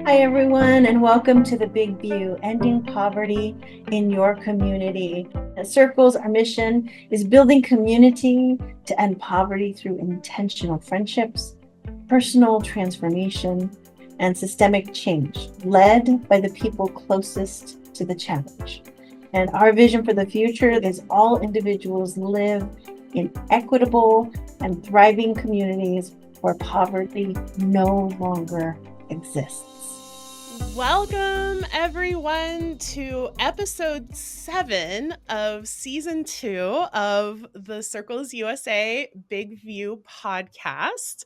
Hi, everyone, and welcome to The Big View, Ending Poverty in Your Community. At Circles, our mission is building community to end poverty through intentional friendships, personal transformation, and systemic change, led by the people closest to the challenge. And our vision for the future is all individuals live in equitable and thriving communities where poverty no longer exists. Welcome, everyone, to episode 7 of season 2 of the Circles USA Big View podcast.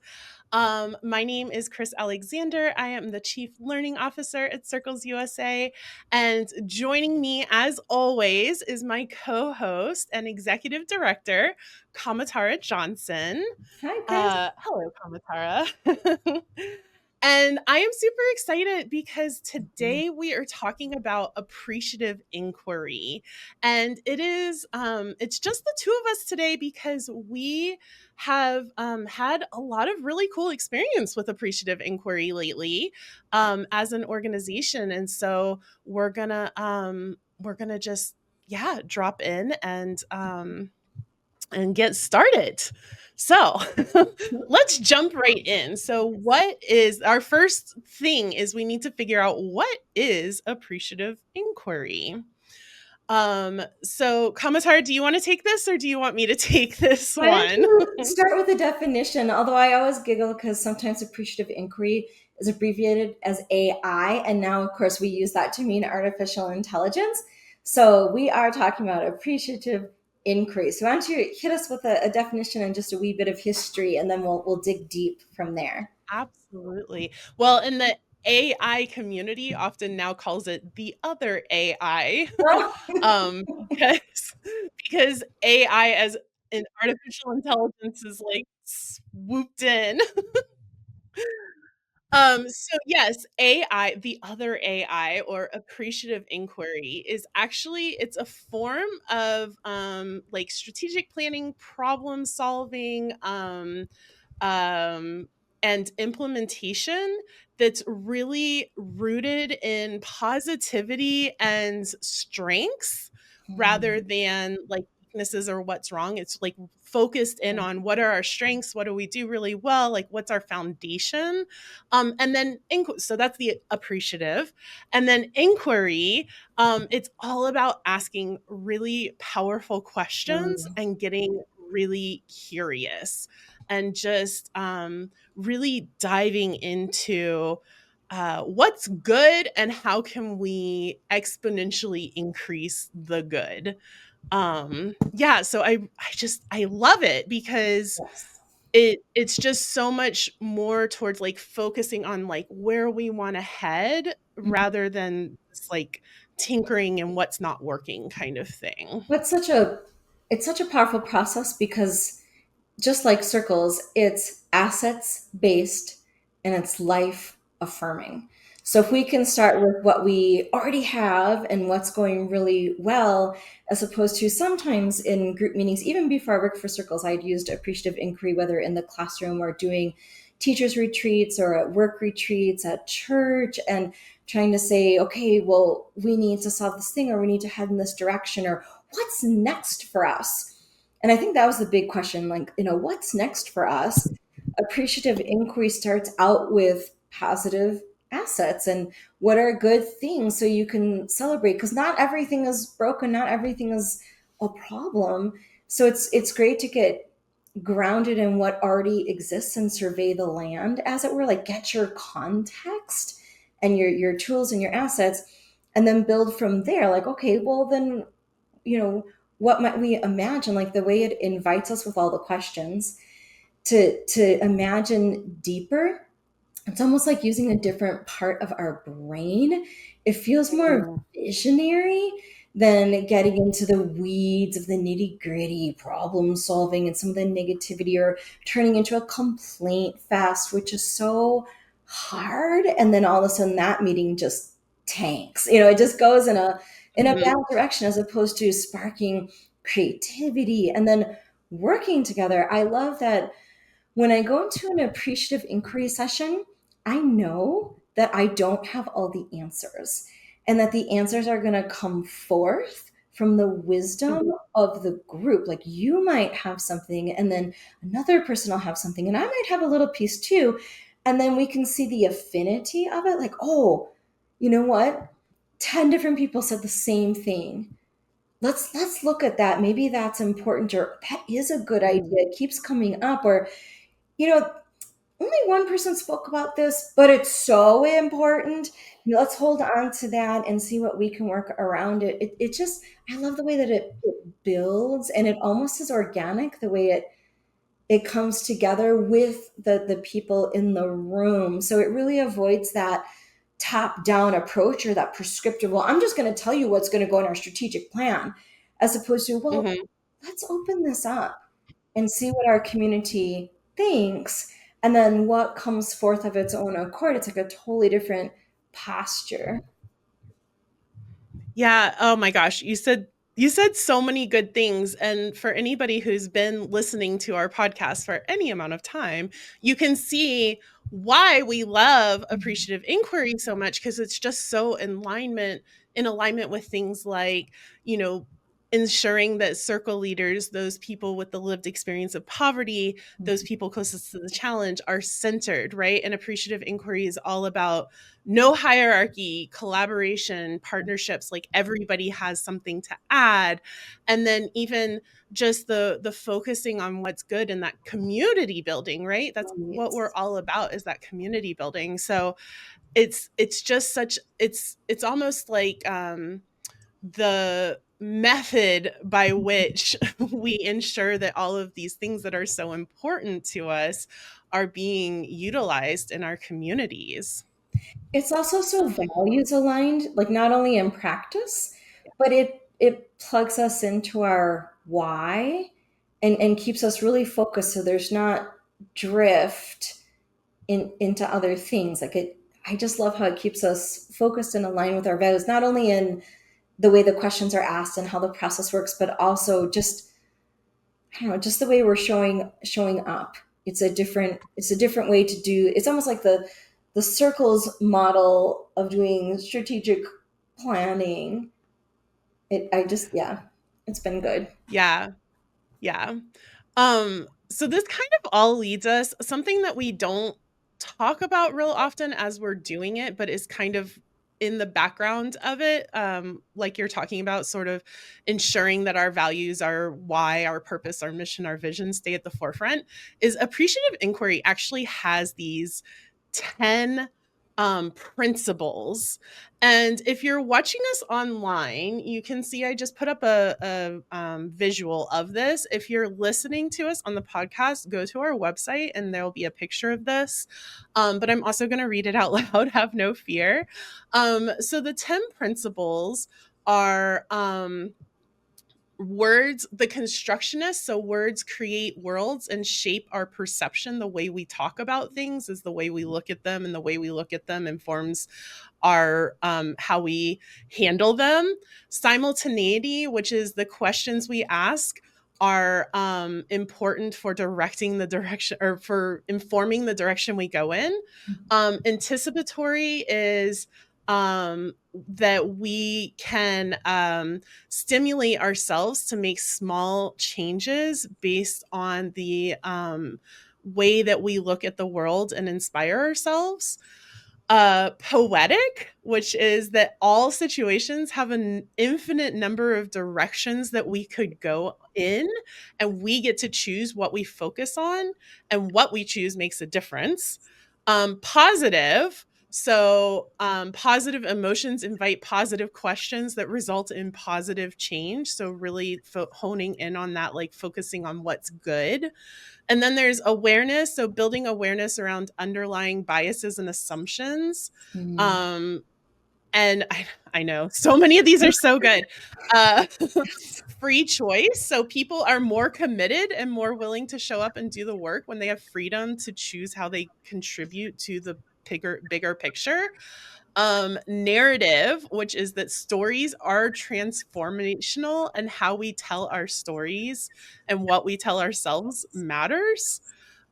My name is Kris Alexander. I am the Chief Learning Officer at Circles USA. And joining me, as always, is my co host and Executive Director, Kamatara Johnson. Hi, Kris. Hello, Kamatara. And I am super excited because today we are talking about appreciative inquiry. And it's just the two of us today because we have had a lot of really cool experience with appreciative inquiry lately as an organization. And so we're gonna just drop in and get started. So let's jump right in. So, what is our first thing is we need to figure out what is appreciative inquiry. So Kamatar, do you want to take this or do you want me to take this Why don't one? you start with the definition? Although I always giggle because sometimes appreciative inquiry is abbreviated as AI, and now, of course, we use that to mean artificial intelligence. So we are talking about appreciative inquiry. So why don't you hit us with a definition and just a wee bit of history, and then we'll dig deep from there. Absolutely. Well, in the AI community often now calls it the other AI. um because because AI as an artificial intelligence is like swooped in. So yes, AI, the other AI or appreciative inquiry is actually it's a form of like strategic planning, problem solving, um, and implementation that's really rooted in positivity and strengths rather than like weaknesses or what's wrong. It's like focused in on what are our strengths, what do we do really well, like what's our foundation. And then so that's the appreciative. And then inquiry, it's all about asking really powerful questions Mm. and getting really curious and just really diving into what's good and how can we exponentially increase the good. So I love it because Yes. it's just so much more towards like focusing on like where we want to head rather than just like tinkering and what's not working kind of thing. But it's such a powerful process because just like circles, it's assets based and it's life affirming. So if we can start with what we already have and what's going really well, as opposed to sometimes in group meetings, even before I worked for circles, I'd used appreciative inquiry, whether in the classroom or doing teachers retreats or at work retreats at church, and trying to say, okay, well, we need to solve this thing or we need to head in this direction or what's next for us. And I think that was the big question, like, what's next for us? Appreciative inquiry starts out with positive assets and what are good things so you can celebrate, because not everything is broken, not everything is a problem. So it's great to get grounded in what already exists and survey the land, as it were, like get your context and your tools and your assets, and then build from there. Like, okay, well then, you know, what might we imagine? Like the way it invites us with all the questions to imagine deeper. It's almost like using a different part of our brain. It feels more Mm. visionary than getting into the weeds of the nitty gritty problem solving and some of the negativity, or turning into a complaint fest, which is so hard. And then all of a sudden that meeting just tanks. It just goes in a Mhm. bad direction, as opposed to sparking creativity and then working together. I love that when I go into an appreciative inquiry session, I know that I don't have all the answers, and that the answers are going to come forth from the wisdom of the group. Like you might have something, and then another person will have something, and I might have a little piece too. And then we can see the affinity of it. Like, oh, you know what? 10 different people said the same thing. Let's look at that. Maybe that's important, or that is a good idea. It keeps coming up, or you know, only one person spoke about this, but it's so important. Let's hold on to that and see what we can work around it. It just, I love the way that it builds, and it almost is organic the way it comes together with the people in the room. So it really avoids that top down approach or that prescriptive, well, I'm just going to tell you what's going to go in our strategic plan, as opposed to, well, Mhm. let's open this up and see what our community thinks, and then what comes forth of its own accord. It's like a totally different posture. Yeah, oh my gosh, you said so many good things, and for anybody who's been listening to our podcast for any amount of time, you can see why we love appreciative inquiry so much, because it's just so in alignment with things like, you know, ensuring that circle leaders, those people with the lived experience of poverty, those people closest to the challenge, are centered, right? And appreciative inquiry is all about no hierarchy, collaboration, partnerships, like everybody has something to add. And then even just the focusing on what's good in that community building, right? That's what we're Right. all about, is that community building. So it's just such it's almost like the method by which we ensure that all of these things that are so important to us are being utilized in our communities. It's also so values aligned, like not only in practice, but it plugs us into our why, and keeps us really focused, so there's not drift into other things. Like it, I just love how it keeps us focused and aligned with our values, not only in the way the questions are asked and how the process works, but also just, I don't know, just the way we're showing up. It's a different way to do. It's almost like the circles model of doing strategic planning. I just, yeah, it's been good. Yeah. Yeah. So this kind of all leads us, something that we don't talk about real often as we're doing it, but is kind of in the background of it, like you're talking about, sort of ensuring that our values, our why, our purpose, our mission, our vision stay at the forefront, is appreciative inquiry actually has these 10 principles. And if you're watching us online, you can see I just put up a visual of this. If you're listening to us on the podcast, go to our website and there will be a picture of this. But I'm also going to read it out loud, have no fear. So the 10 principles are words, the constructionist. So words create worlds and shape our perception. The way we talk about things is the way we look at them, and the way we look at them informs our how we handle them. Simultaneity, which is the questions we ask, are important for directing the direction, or for informing the direction we go in. Anticipatory is that we can stimulate ourselves to make small changes based on the way that we look at the world and inspire ourselves. Poetic, which is that all situations have an infinite number of directions that we could go in, and we get to choose what we focus on, and what we choose makes a difference. Positive, so positive emotions invite positive questions that result in positive change. So really honing in on that, like focusing on what's good. And then there's awareness. So building awareness around underlying biases and assumptions. Mm. Um, and I know so many of these are so good. Uh, free choice. So people are more committed and more willing to show up and do the work when they have freedom to choose how they contribute to the bigger picture. Narrative, which is that stories are transformational, and how we tell our stories and what we tell ourselves matters.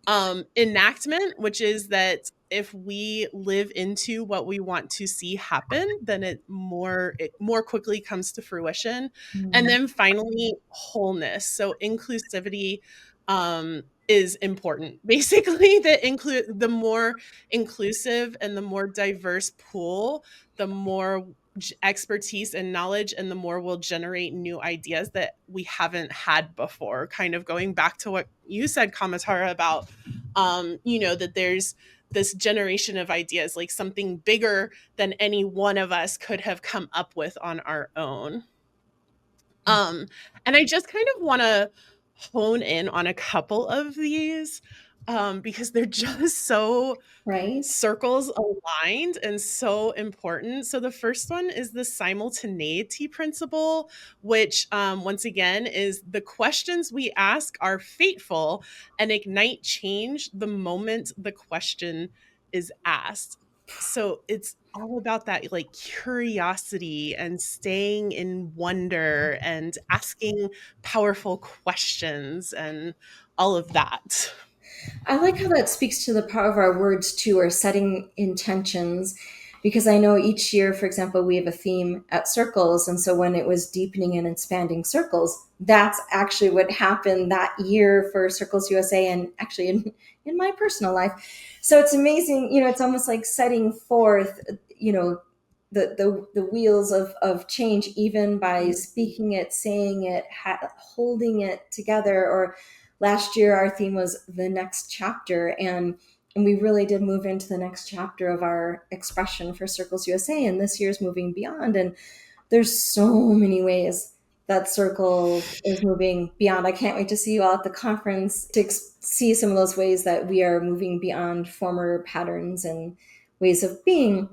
Enactment, which is that if we live into what we want to see happen, then it more quickly comes to fruition. And Mhm. then finally, wholeness. So inclusivity is important. Basically, the more inclusive and the more diverse pool, the more expertise and knowledge, and the more we'll generate new ideas that we haven't had before. Kind of going back to what you said, Kamatara, about that there's this generation of ideas, like something bigger than any one of us could have come up with on our own. um and I just kind of want to hone in on a couple of these, because they're just so Right? circles aligned and so important. So the first one is the simultaneity principle, which, once again, is the questions we ask are fateful and ignite change the moment the question is asked. So it's all about that, like, curiosity and staying in wonder and asking powerful questions and all of that. I like how that speaks to the power of our words too, or setting intentions. Because I know each year, for example, we have a theme at Circles. And so when it was deepening and expanding circles, that's actually what happened that year for Circles USA and actually in my personal life. So it's amazing, it's almost like setting forth, the wheels of change, even by speaking it, saying it, holding it together. Or last year our theme was the next chapter, and we really did move into the next chapter of our expression for Circles USA, and this year's moving beyond. And there's so many ways that Circles is moving beyond. I can't wait to see you all at the conference to see some of those ways that we are moving beyond former patterns and ways of being.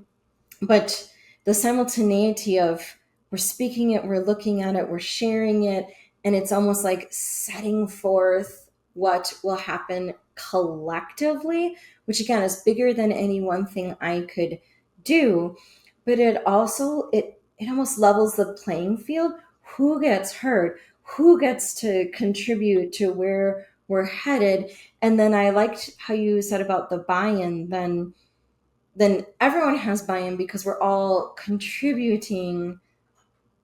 But the simultaneity of, we're speaking it, we're looking at it, we're sharing it, and it's almost like setting forth what will happen collectively, which again is bigger than any one thing I could do. But it almost levels the playing field. Who gets heard? Who gets to contribute to where we're headed? And then I liked how you said about the buy-in. Then everyone has buy-in because we're all contributing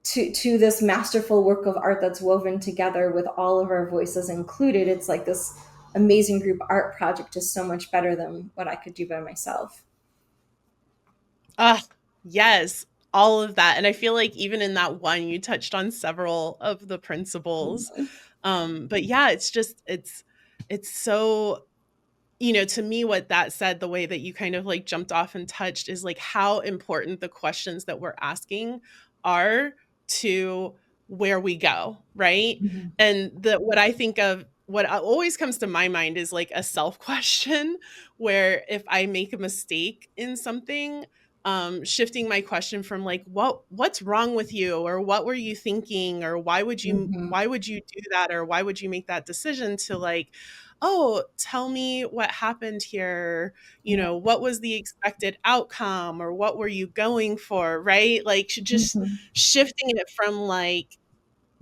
to this masterful work of art that's woven together with all of our voices included. It's like this amazing group art project is so much better than what I could do by myself. Ah, yes, all of that. And I feel like even in that one, you touched on several of the principles. But yeah, it's so, to me, what that said, the way that you kind of like jumped off and touched, is like how important the questions that we're asking are to where we go, right? Mhm. And what I think of, what always comes to my mind is like a self question, where if I make a mistake in something, shifting my question from like, what's wrong with you, or what were you thinking, or Mhm. why would you do that, or why would you make that decision, to like, oh, tell me what happened here. What was the expected outcome, or what were you going for, right? Like, just Mhm. shifting it from like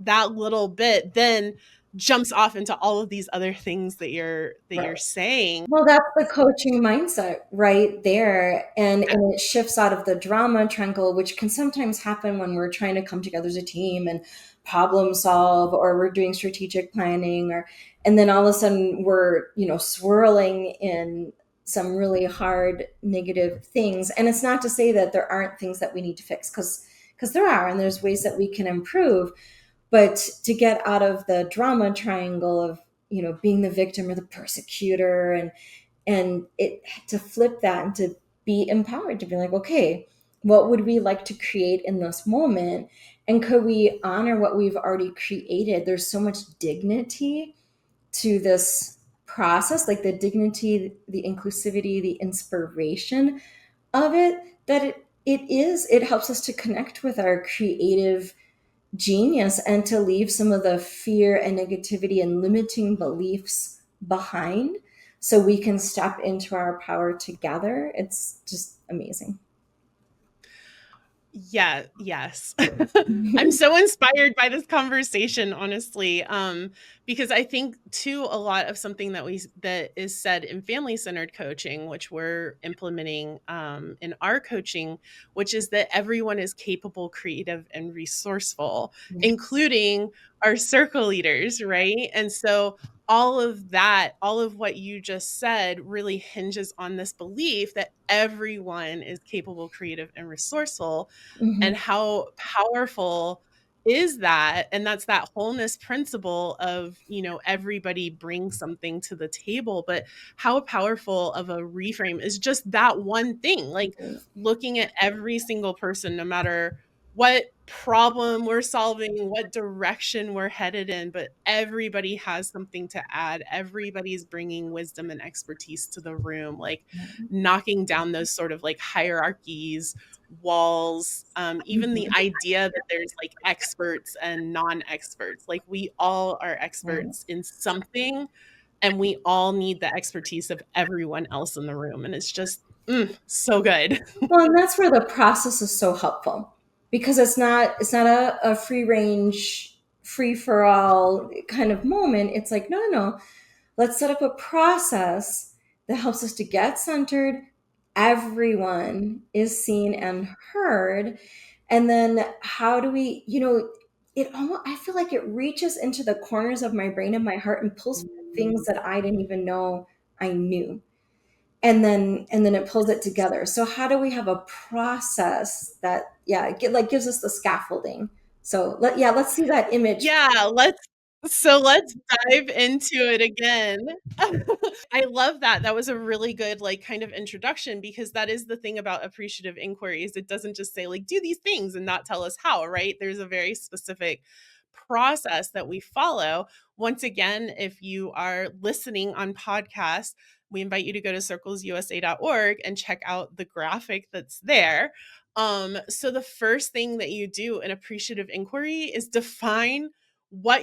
that little bit, then jumps off into all of these other things that you're Right. saying. Well, that's the coaching mindset right there. And it shifts out of the drama triangle, which can sometimes happen when we're trying to come together as a team and problem solve, or we're doing strategic planning, and then all of a sudden we're, swirling in some really hard negative things. And it's not to say that there aren't things that we need to fix, because there are, and there's ways that we can improve. But to get out of the drama triangle of, being the victim or the persecutor, and it, to flip that and to be empowered to be like, okay, what would we like to create in this moment, and could we honor what we've already created? There's so much dignity to this process, like the dignity, the inclusivity, the inspiration of it, that it helps us to connect with our creative genius and to leave some of the fear and negativity and limiting beliefs behind, so we can step into our power together. It's just amazing. Yeah, yes. I'm so inspired by this conversation, honestly. because I think too, a lot of something that is said in family centered coaching, which we're implementing in our coaching, which is that everyone is capable, creative, and resourceful, Yeah. including our circle leaders, right? And so all of that, all of what you just said really hinges on this belief that everyone is capable, creative, and resourceful. Mhm. And how powerful is that? And that's that wholeness principle of, everybody brings something to the table. But how powerful of a reframe is just that one thing, like looking at every single person, no matter what problem we're solving, what direction we're headed in, but everybody has something to add. Everybody's bringing wisdom and expertise to the room, like knocking down those sort of like hierarchies, walls, even the Mhm. idea that there's like experts and non-experts. Like we all are Right. experts in something, and we all need the expertise of everyone else in the room. And it's just so good. Well, and that's where the process is so helpful because it's not a free range, free for all kind of moment. It's like, no, no, no. Let's set up a process that helps us to get centered. Everyone is seen and heard. And then how do we, it almost, I feel like it reaches into the corners of my brain and my heart and pulls things that I didn't even know I knew. And then it pulls it together. So how do we have a process that, yeah, like gives us the scaffolding? So let's see that image. Yeah, let's dive into it again. I love that. That was a really good like kind of introduction, because that is the thing about appreciative inquiries. It doesn't just say like do these things and not tell us how, right? There's a very specific process that we follow. Once again, if you are listening on podcast, we invite you to go to circlesusa.org and check out the graphic that's there. So the first thing that you do in appreciative inquiry is define what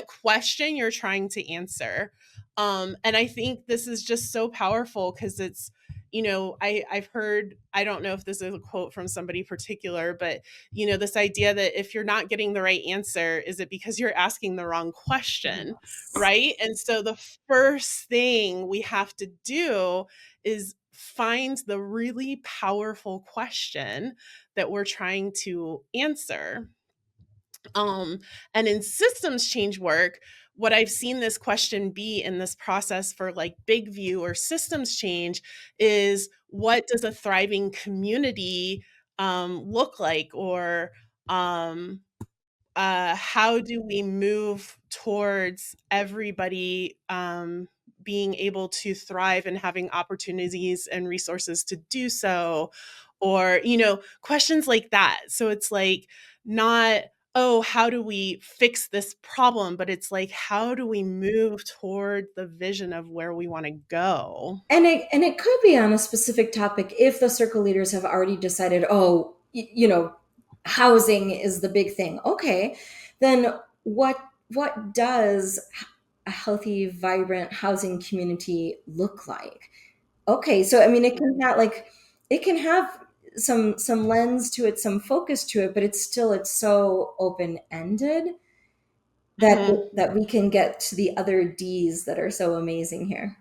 question you're trying to answer. And I think this is just so powerful because it's, I've heard, I don't know if this is a quote from somebody particular, but this idea that if you're not getting the right answer, is it because you're asking the wrong question, Yes. right? And so the first thing we have to do is find the really powerful question that we're trying to answer. Um, and in systems change work, what I've seen this question be in this process for like big view or systems change is, what does a thriving community look like? Or um, how do we move towards everybody being able to thrive and having opportunities and resources to do so? Or, questions like that. So it's like not, oh, how do we fix this problem? But it's like, how do we move toward the vision of where we want to go? And it could be on a specific topic if the circle leaders have already decided, oh, housing is the big thing. Okay, then what does a healthy, vibrant housing community look like? Okay, so I mean, it can have some lens to it, some focus to it, but it's so open ended that Mhm. that we can get to the other D's that are so amazing here.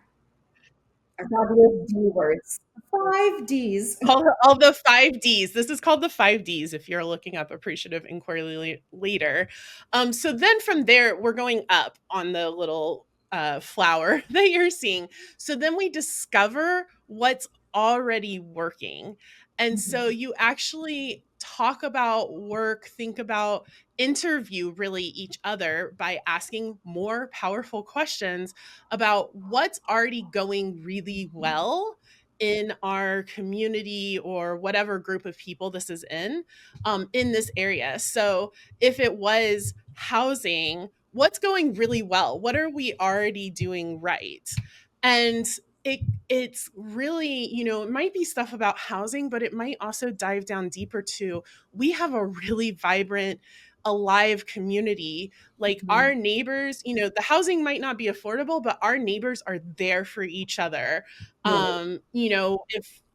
Our fabulous D words, 5 Ds. All the 5 Ds. This is called the 5 Ds if you're looking up appreciative inquiry leader. So then from there, we're going up on the little flower that you're seeing. So then we discover what's already working. And so you actually talk about work, think about, interview really each other by asking more powerful questions about what's already going really well in our community or whatever group of people this is in this area. So if it was housing, what's going really well? What are we already doing right? And it's really, it might be stuff about housing, but it might also dive down deeper to, we have a really vibrant, alive community. Like Mhm. our neighbors, the housing might not be affordable, but our neighbors are there for each other. Right.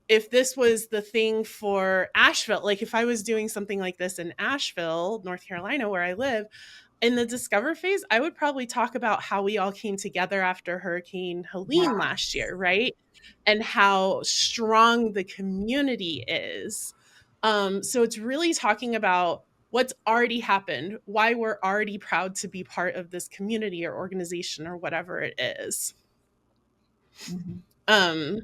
If this was the thing for Asheville, like if I was doing something like this in Asheville, North Carolina, where I live, In the discover phase, I would probably talk about how we all came together after Hurricane Helene last Yes. year, right? And how strong the community is. So it's really talking about what's already happened, why we're already proud to be part of this community or organization or whatever it is. Mhm. Um,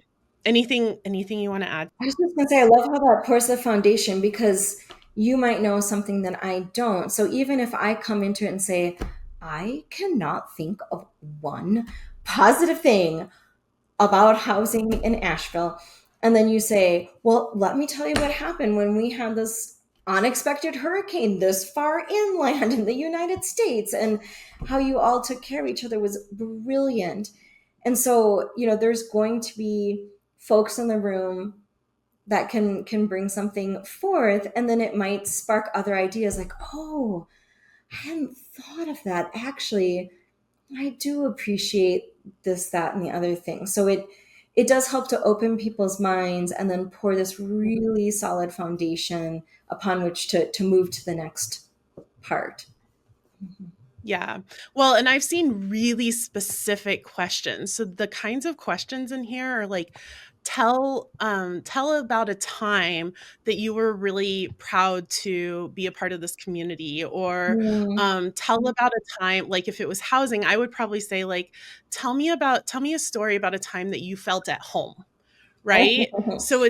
anything you want to add? I was just gonna say, I love how that pours the foundation because you might know something that I don't. So even if I come into it and say, I cannot think of one positive thing about housing in Asheville, and then you say, well, let me tell you what happened when we had this unexpected hurricane this far inland in the United States, and how you all took care of each other was brilliant. And so, there's going to be folks in the room that can bring something forth, and then it might spark other ideas like, oh, I hadn't thought of that. Actually, I do appreciate this, that, and the other thing. So it does help to open people's minds and then pour this really solid foundation upon which to move to the next part. Mhm. Yeah. Well, and I've seen really specific questions. So the kinds of questions in here are like tell about a time that you were really proud to be a part of this community, or Mm. tell about a time, like if it was housing, I would probably say like tell me a story about a time that you felt at home, right? So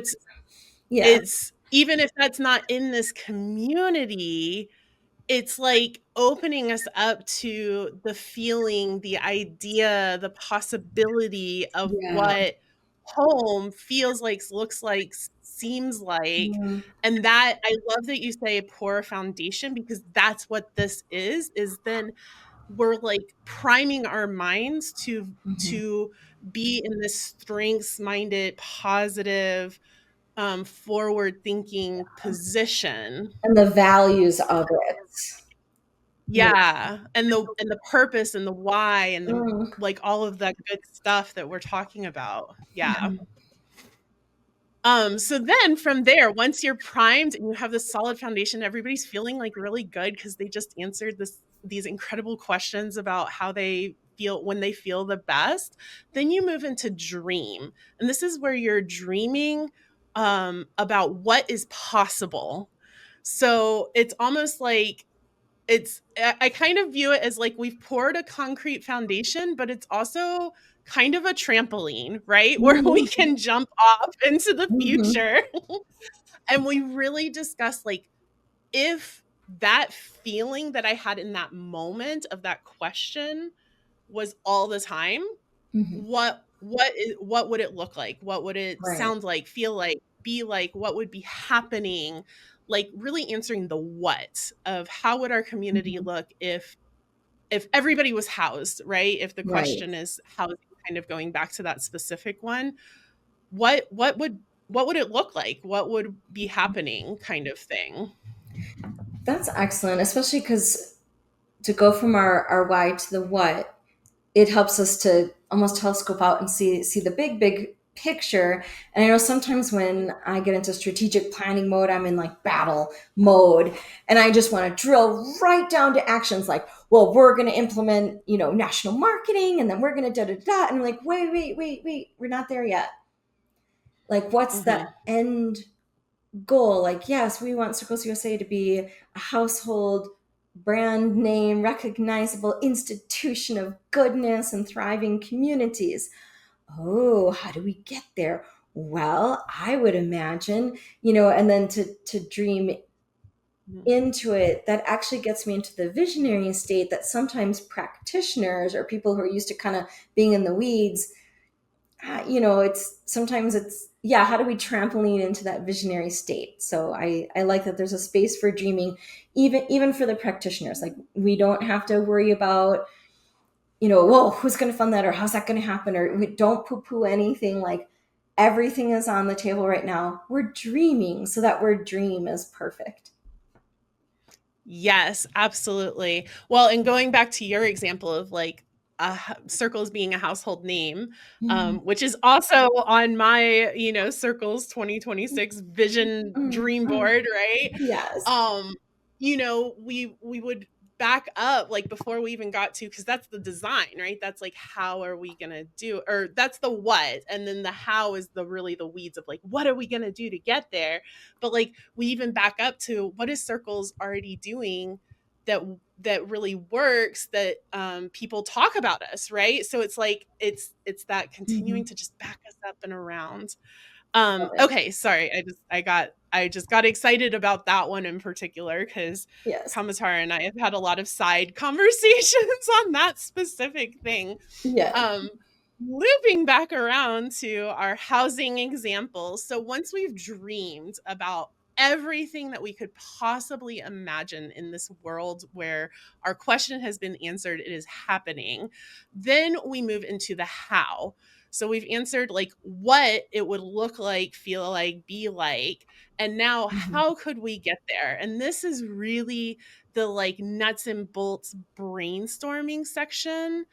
Yeah. it's even if that's not in this community, it's like opening us up to the feeling, the idea, the possibility of Yeah. what home feels like, looks like, seems like. Mm. And that I love that you say pour a foundation, because that's what this is then we're like priming our minds Mhm. to be in this strengths minded, positive, forward thinking position. And the values of it. Yeah. Yeah, and the purpose and the why and the Mm. like all of that good stuff that we're talking about. Yeah. Mhm. So then from there, once you're primed and you have this solid foundation, everybody's feeling like really good because they just answered these incredible questions about how they feel when they feel the best. Then you move into dream. And this is where you're dreaming about what is possible. So it's almost like I kind of view it as like we've poured a concrete foundation, but it's also kind of a trampoline, right? Where we Mhm. can jump off into the Mhm. future. And we really discuss like if that feeling that I had in that moment of that question was all the time, Mhm. what would it look like? What would it Right. sound like, feel like, be like? What would be happening? Like really answering the what of how would our community Mhm. look if everybody was housed, right? If the Right. question is housing, kind of going back to that specific one, what would it look like? What would be happening kind of thing? That's excellent, especially because to go from our why to the what, it helps us to almost telescope out and see the big picture. And I know sometimes when I get into strategic planning mode, I'm in like battle mode, and I just want to drill right down to actions like, well, we're going to implement, national marketing, and then we're going to da da da. And I'm like, wait, we're not there yet. Like, what's the Mhm. end goal? Like, yes, we want Circles USA to be a household brand name, recognizable institution of goodness and thriving communities. Oh, how do we get there? Well, I would imagine, and then to dream Mhm. into it, that actually gets me into the visionary state that sometimes practitioners or people who are used to kind of being in the weeds, it's sometimes it's, yeah, how do we trampoline into that visionary state? So I like that there's a space for dreaming, even for the practitioners. Like, we don't have to worry about, whoa, who's going to fund that, or how's that going to happen, or we don't poo poo anything. Like, everything is on the table right now. We're dreaming, so that word dream is perfect. Yes, absolutely. Well, and going back to your example of like circles being a household name, Mhm. which is also on my, circles 2026 vision Mm, dream mm. board, right? Yes. We would back up, like before we even got to, because that's the design, right? That's like, how are we gonna do, or that's the what, and then the how is the really the weeds of like, what are we gonna do to get there? But like, we even back up to, what is Circles already doing that really works, that people talk about us, right? So it's like, it's that continuing Mhm. to just back us up and around. Love it. Okay, sorry. I just got excited about that one in particular, because Yes. Kamatara and I have had a lot of side conversations on that specific thing. Yeah. Um, Looping back around to our housing example. So once we've dreamed about everything that we could possibly imagine in this world where our question has been answered, it is happening, then we move into the how. So we've answered like what it would look like, feel like, be like. And now Mhm. how could we get there? And this is really the like nuts and bolts brainstorming section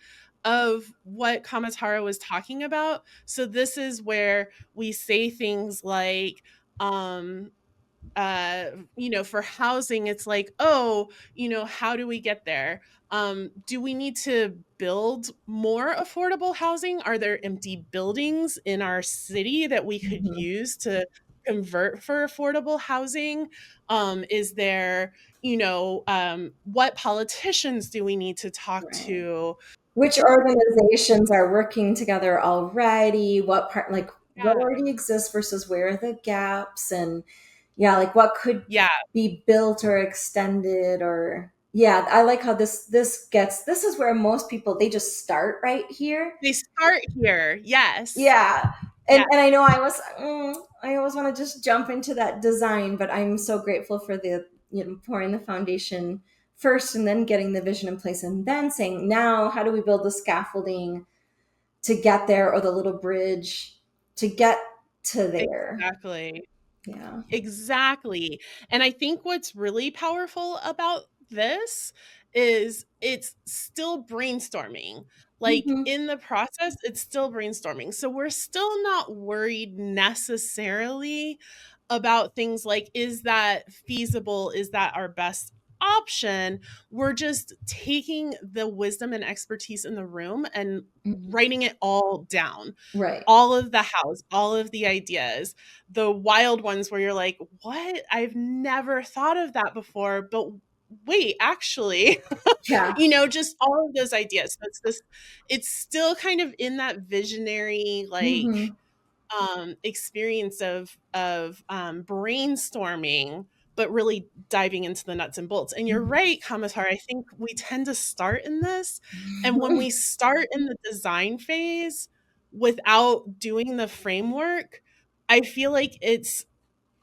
of what Kamatara was talking about. So this is where we say things like, um, for housing, it's like, oh, how do we get there? Do we need to build more affordable housing? Are there empty buildings in our city that we could Mhm. use to convert for affordable housing? Is there, what politicians do we need to talk Right. to? Which organizations are working together already? What part, like what Yeah. already exists versus where are the gaps? And yeah, like what could Yeah. be built or extended? Or yeah, I like how this is where most people, they just start right here. They start here. Yes. Yeah. Yeah. And I know I always want to just jump into that design, but I'm so grateful for the, pouring the foundation first and then getting the vision in place and then saying, now how do we build the scaffolding to get there, or the little bridge to get to there? Exactly. Yeah. Exactly. And I think what's really powerful about this is it's still brainstorming. Like Hmm. in the process, it's still brainstorming. So we're still not worried necessarily about things like, is that feasible? Is that our best option? We're just taking the wisdom and expertise in the room and writing it all down, Right. all of the hows, all of the ideas, the wild ones where you're like, what? I've never thought of that before, but wait, actually, Yeah. just all of those ideas. So it's still kind of in that visionary, like, Hmm. experience of brainstorming, but really diving into the nuts and bolts. And you're right, Kamatar. I think we tend to start in this, and when we start in the design phase without doing the framework, I feel like it's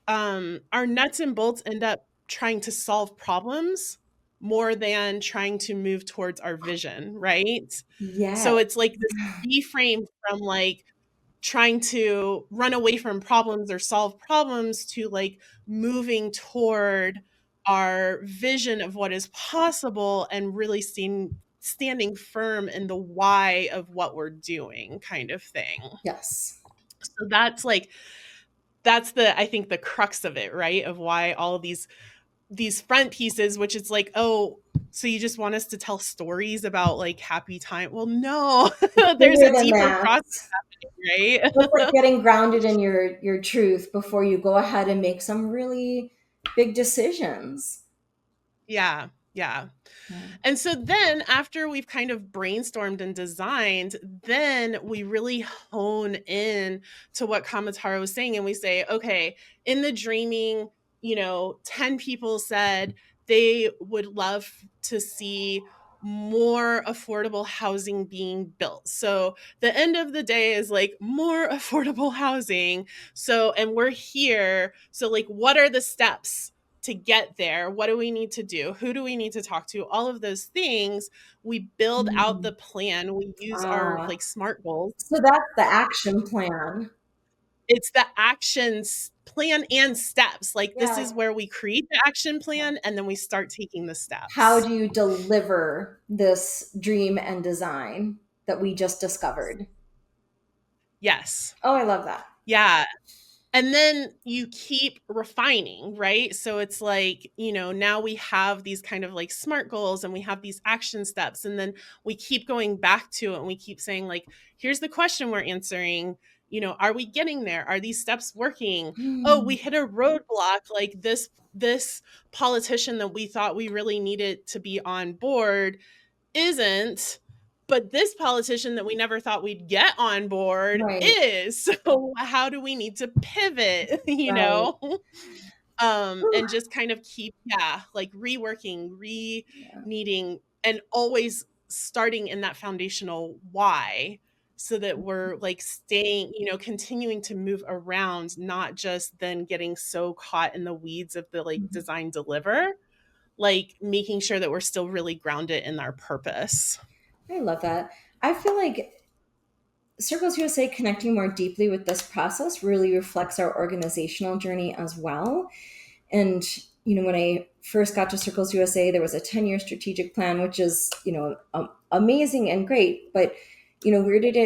our nuts and bolts end up trying to solve problems more than trying to move towards our vision, right? Yeah. So it's like this reframe from like trying to run away from problems or solve problems to like moving toward our vision of what is possible and really standing firm in the why of what we're doing, kind of thing. Yes. So that's like, that's the, I think, the crux of it, right? Of why all of these front pieces, which is like, oh, so you just want us to tell stories about like happy time? Well, no, there's Bigger a than deeper that. process, right? It's like getting grounded in your truth before you go ahead and make some really big decisions. Yeah, yeah. Yeah. And so then after we've kind of brainstormed and designed, then we really hone in to what Kamataro was saying. And we say, okay, in the dreaming, 10 people said they would love to see more affordable housing being built. So the end of the day is like more affordable housing. So, and we're here. So, like, what are the steps to get there? What do we need to do? Who do we need to talk to? All of those things. We build out the Mhm. plan. We use our Ah, like SMART goals. so that's the action plan. It's the actions plan and steps. Like, Yeah, this like is where we create the action plan and then we start taking the how steps. do you deliver this dream and design that we just discovered? Yes. Oh, I love that. Yeah. And then you keep refining, right? So it's like, now we have these kind of like SMART goals and we have these action steps. And then we keep going back to it and we keep saying, like, here's the question we're answering. Are we getting there? Are these steps working? Oh, we Mm, hit a roadblock. Like this politician that we thought we really needed to be on board isn't, but this politician that we never thought we'd get on board right, is. So how do we need to pivot, right. and Whew. just kind of keep, yeah, like reworking, Yeah. needing, and always starting in that foundational why, so that we're like staying, continuing to move around, not just then getting so caught in the weeds of the like Mhm. design deliver, like making sure that we're still really grounded in our purpose. I love that. I feel like Circles USA connecting more deeply with this process really reflects our organizational journey as well. And, when I first got to Circles USA, there was a 10-year strategic plan, which is, amazing and great. But, where did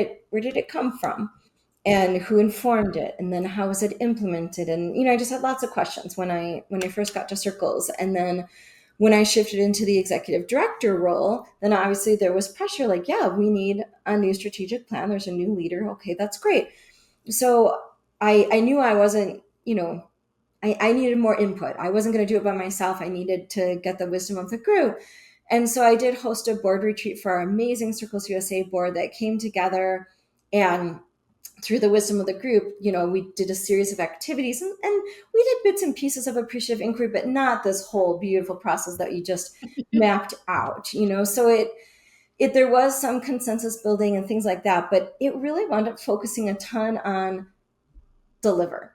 it come from? And who informed it? And then how was it implemented? And, I just had lots of questions when I first got to Circles. And then when I shifted into the executive director role, then obviously there was pressure like, yeah, we need a new strategic plan. There's a new leader. Okay, that's great. So I knew I wasn't, I needed more input. I wasn't going to do it by myself. I needed to get the wisdom of the group. And so I did host a board retreat for our amazing Circles USA board that came together. And through the wisdom of the group, we did a series of activities, and we did bits and pieces of appreciative inquiry, but not this whole beautiful process that you just mapped out. So it there was some consensus building and things like that, but it really wound up focusing a ton on deliver.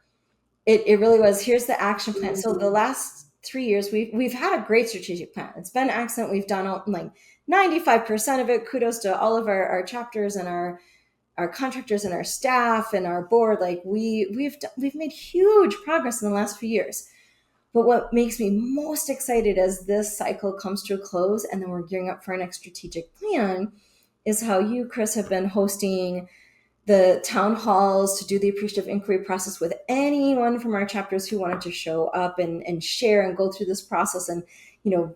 It really was, here's the action plan. So the last 3 years, we've had a great strategic plan. It's been excellent. We've done like 95% of it. Kudos to all of our chapters and our contractors and our staff and our board. Like we've made huge progress in the last few years. But what makes me most excited as this cycle comes to a close and then we're gearing up for our next strategic plan is how you, Kris, have been hosting the town halls to do the appreciative inquiry process with anyone from our chapters who wanted to show up and share and go through this process and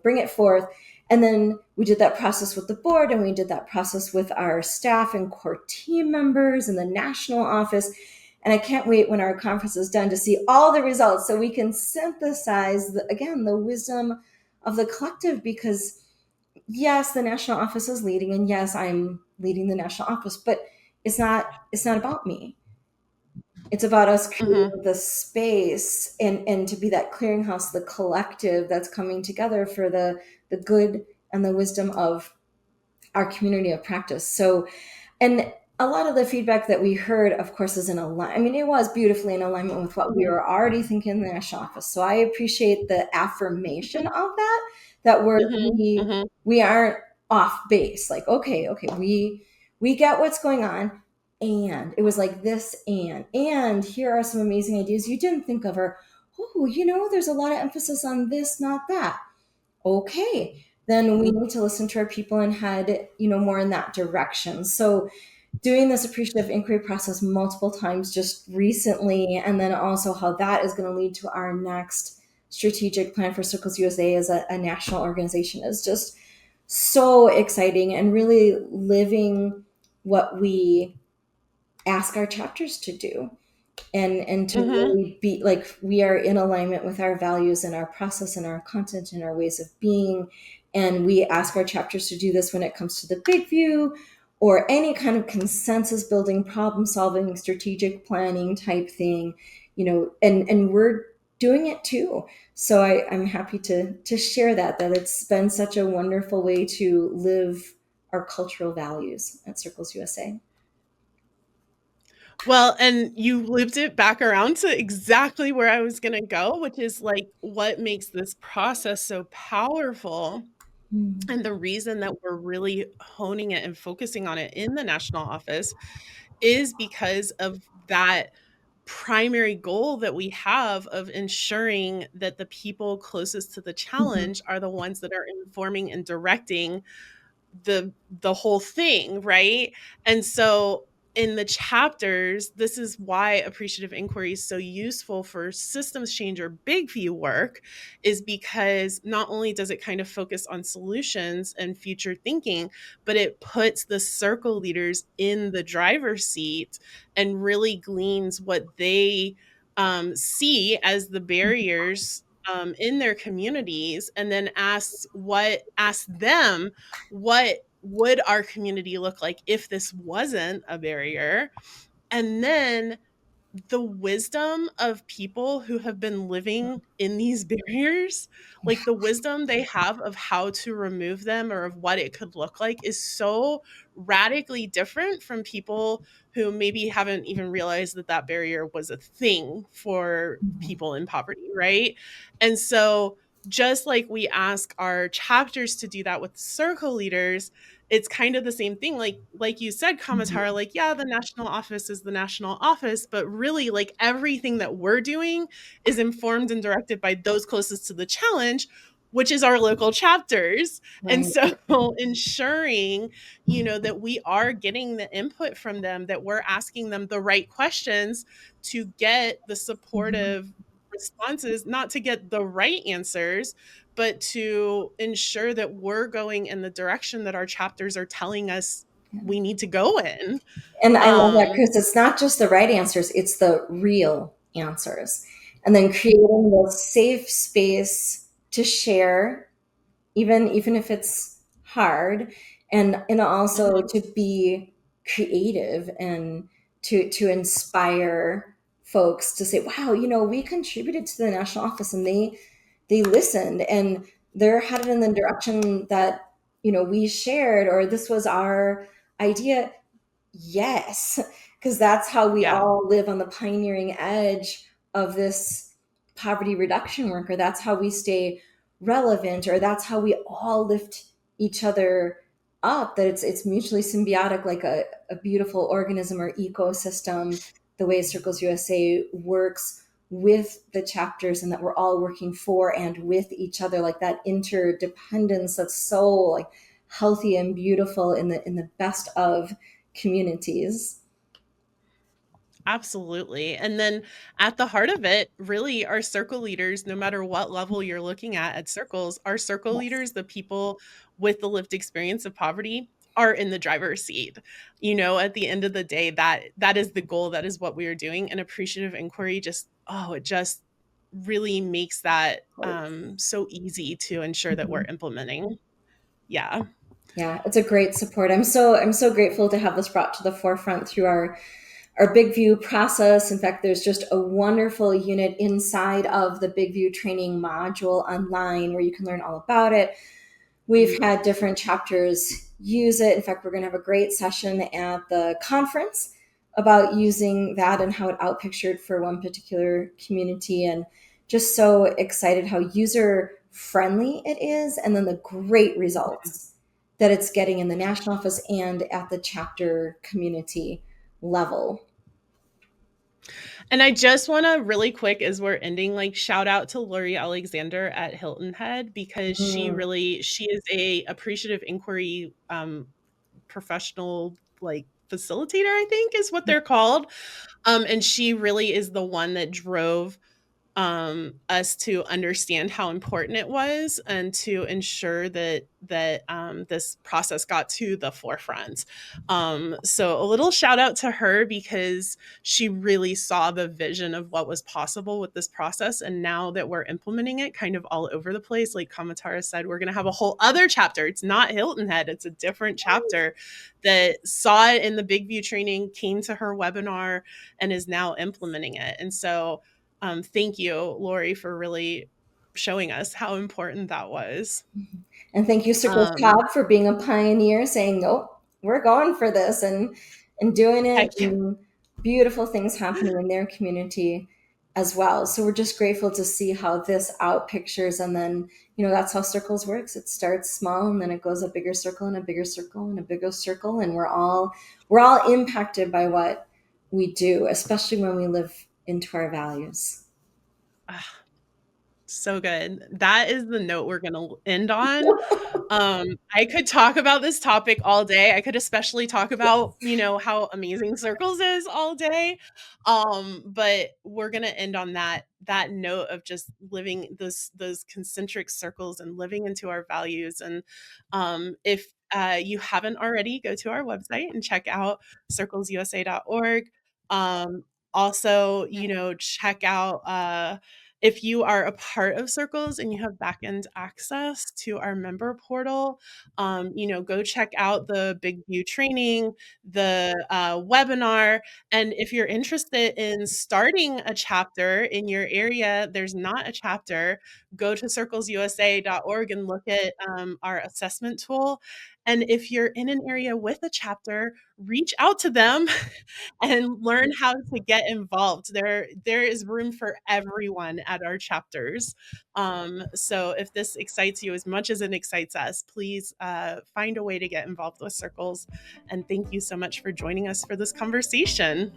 bring it forth. And then we did that process with the board, and we did that process with our staff and core team members in the national office. And I can't wait when our conference is done to see all the results so we can synthesize again the wisdom of the collective. Because yes, the national office is leading, and yes, I'm leading the national office, but it's not about me. It's about us Hmm. creating the space and to be that clearinghouse, the collective that's coming together for the good and the wisdom of our community of practice. So, and a lot of the feedback that we heard, of course, is in alignment. I mean, it was beautifully in alignment with what we were already thinking in the national office. So I appreciate the affirmation of that Hmm. we Hmm. we aren't off base. Like, okay, we get what's going on. And it was like this, and here are some amazing ideas you didn't think of, or oh, there's a lot of emphasis on this, not that. Okay, then we need to listen to our people and head, more in that direction. So doing this appreciative inquiry process multiple times just recently, and then also how that is going to lead to our next strategic plan for Circles USA as a national organization is just so exciting, and really living what we ask our chapters to do, and to Hmm. really be like we are in alignment with our values and our process and our content and our ways of being. And we ask our chapters to do this when it comes to the big view or any kind of consensus building, problem solving, strategic planning type thing, and we're doing it too. So I'm happy to share that it's been such a wonderful way to live our cultural values at Circles USA. Well, and you looped it back around to exactly where I was going to go, which is like what makes this process so powerful. Mm. And the reason that we're really honing it and focusing on it in the national office is because of that primary goal that we have of ensuring that the people closest to the Mhm. challenge are the ones that are informing and directing the whole thing, right? And so in the chapters, this is why appreciative inquiry is so useful for systems change or big view work, is because not only does it kind of focus on solutions and future thinking, but it puts the circle leaders in the driver's seat and really gleans what they see as the barriers in their communities, and then asks them, what would our community look like if this wasn't a barrier? And then the wisdom of people who have been living in these barriers, like the wisdom they have of how to remove them or of what it could look like, is so radically different from people who maybe haven't even realized that that barrier was a thing for people in poverty, right? And so, just like we ask our chapters to do that with circle leaders, it's kind of the same thing. Like you said, Kamatara, like, yeah, the national office is the national office, but really, like, everything that we're doing is informed and directed by those closest to the challenge, which is our local chapters. And Right. so ensuring, that we are getting the input from them, that we're asking them the right questions to get the supportive responses, not to get the right answers, but to ensure that we're going in the direction that our chapters are telling us we need to go in. And I love that, Um, Chris. It's not just the right answers, it's the real answers. And then creating the safe space to share, even if it's hard, and also mhm. to be creative and to inspire folks to say, wow, we contributed to the national office and they listened and they're headed in the direction that we shared, or this was our idea. Yes, because that's how we Yeah, all live on the pioneering edge of this poverty reduction work, or that's how we stay relevant, or that's how we all lift each other up, that it's mutually symbiotic, like a beautiful organism or ecosystem, the way Circles USA works with the chapters, and that we're all working for and with each other, like that interdependence that's so like healthy and beautiful in the best of communities. absolutely. And then at the heart of it, really, our circle leaders, no matter what level you're looking at circles, our circle Yes. leaders, the people with the lived experience of poverty, are in the driver's seat. At the end of the day, that is the goal. That is what we are doing. And appreciative inquiry it just really makes that so easy to ensure that we're Mhm. implementing. Yeah. Yeah, it's a great support. I'm so grateful to have this brought to the forefront through our Big View process. In fact, there's just a wonderful unit inside of the Big View training module online where you can learn all about it. We've had different chapters use it. In fact, we're going to have a great session at the conference about using that and how it outpictured for one particular community. And just so excited how user friendly it is, and then the great results that it's getting in the national office and at the chapter community level. And I just want to really quick, as we're ending, like, shout out to Lori Alexander at Hilton Head, because Mm, she is a appreciative inquiry professional, like, facilitator, I think is what they're called. And she really is the one that drove us to understand how important it was, and to ensure that this process got to the forefront. So a little shout out to her, because she really saw the vision of what was possible with this process. And now that we're implementing it kind of all over the place, like Kamatara said, we're going to have a whole other chapter. It's not Hilton Head, it's a different chapter that saw it in the Big View training, came to her webinar, and is now implementing it. And so thank you, Lori, for really showing us how important that was. And thank you, Circles Um, Cobb, for being a pioneer, saying, nope, we're going for this, and doing it, heck yeah. and beautiful things happening in their community as well. So we're just grateful to see how this out pictures. And then, that's how Circles works. It starts small and then it goes a bigger circle and a bigger circle and a bigger circle. And we're all impacted by what we do, especially when we live into our values. Ah, So good. That is the note we're going to end on. I could talk about this topic all day. I could especially talk about, how amazing circles is all day. But we're going to end on that note of just living those concentric circles and living into our values. And if you haven't already, go to our website and check out circlesusa.org. Also, check out if you are a part of Circles and you have backend access to our member portal, go check out the Big View training, the webinar. And if you're interested in starting a chapter in your area, there's not a chapter, go to circlesusa.org and look at our assessment tool. And if you're in an area with a chapter, reach out to them and learn how to get involved. There is room for everyone at our chapters. So if this excites you as much as it excites us, please find a way to get involved with Circles. And thank you so much for joining us for this conversation.